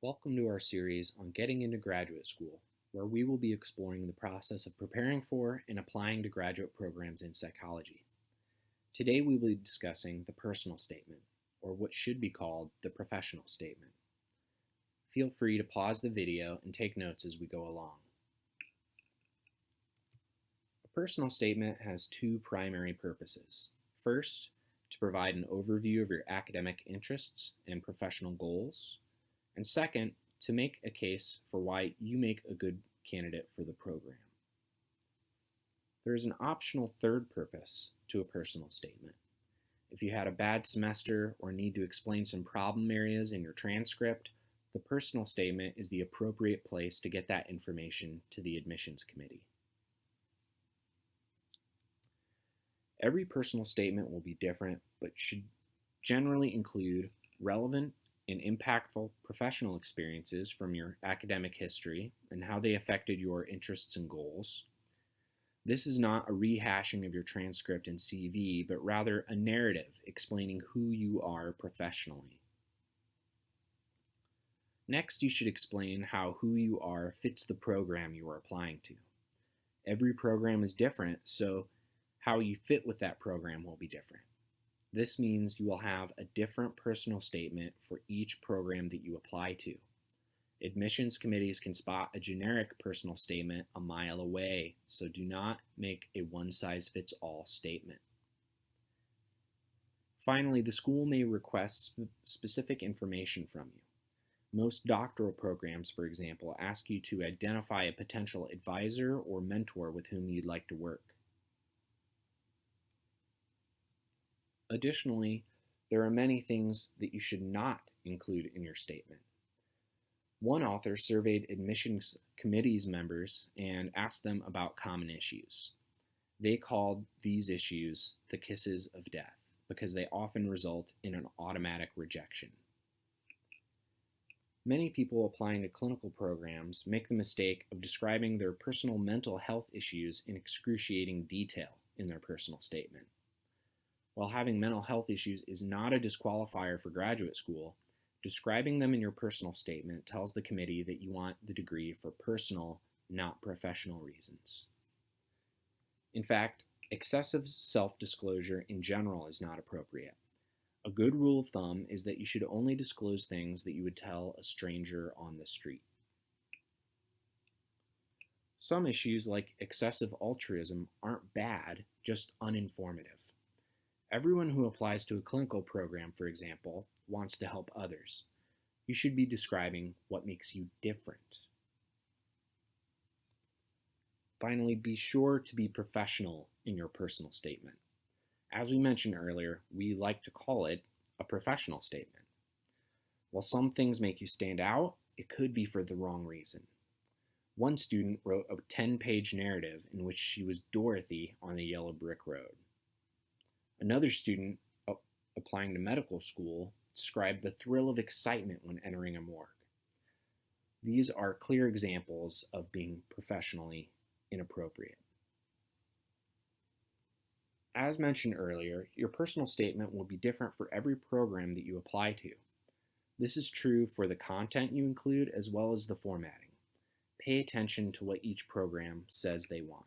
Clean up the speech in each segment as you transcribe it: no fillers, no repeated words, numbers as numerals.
Welcome to our series on getting into graduate school, where we will be exploring the process of preparing for and applying to graduate programs in psychology. Today we will be discussing the personal statement, or what should be called the professional statement. Feel free to pause the video and take notes as we go along. A personal statement has two primary purposes. First, to provide an overview of your academic interests and professional goals. And second, to make a case for why you make a good candidate for the program. There is an optional third purpose to a personal statement. If you had a bad semester or need to explain some problem areas in your transcript, the personal statement is the appropriate place to get that information to the admissions committee. Every personal statement will be different, but should generally include relevant and impactful professional experiences from your academic history and how they affected your interests and goals. This is not a rehashing of your transcript and CV, but rather a narrative explaining who you are professionally. Next, you should explain how who you are fits the program you are applying to. Every program is different, so how you fit with that program will be different. This means you will have a different personal statement for each program that you apply to. Admissions committees can spot a generic personal statement a mile away, so do not make a one-size-fits-all statement. Finally, the school may request specific information from you. Most doctoral programs, for example, ask you to identify a potential advisor or mentor with whom you'd like to work. Additionally, there are many things that you should not include in your statement. One author surveyed admissions committees members and asked them about common issues. They called these issues the kisses of death because they often result in an automatic rejection. Many people applying to clinical programs make the mistake of describing their personal mental health issues in excruciating detail in their personal statement. While having mental health issues is not a disqualifier for graduate school, describing them in your personal statement tells the committee that you want the degree for personal, not professional reasons. In fact, excessive self-disclosure in general is not appropriate. A good rule of thumb is that you should only disclose things that you would tell a stranger on the street. Some issues like excessive altruism aren't bad, just uninformative. Everyone who applies to a clinical program, for example, wants to help others. You should be describing what makes you different. Finally, be sure to be professional in your personal statement. As we mentioned earlier, we like to call it a professional statement. While some things make you stand out, it could be for the wrong reason. One student wrote a 10-page narrative in which she was Dorothy on the yellow brick road. Another student applying to medical school described the thrill of excitement when entering a morgue. These are clear examples of being professionally inappropriate. As mentioned earlier, your personal statement will be different for every program that you apply to. This is true for the content you include as well as the formatting. Pay attention to what each program says they want.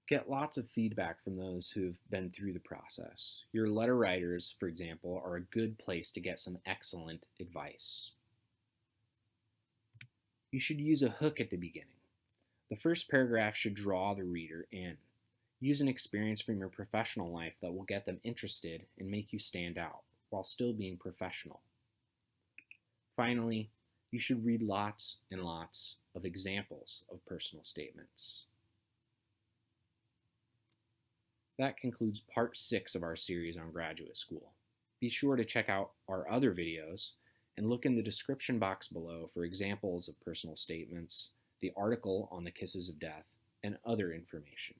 Get lots of feedback from those who've been through the process. Your letter writers, for example, are a good place to get some excellent advice. You should use a hook at the beginning. The first paragraph should draw the reader in. Use an experience from your professional life that will get them interested and make you stand out, while still being professional. Finally, you should read lots and lots of examples of personal statements. That concludes part 6 of our series on graduate school. Be sure to check out our other videos and look in the description box below for examples of personal statements, the article on the kisses of death, and other information.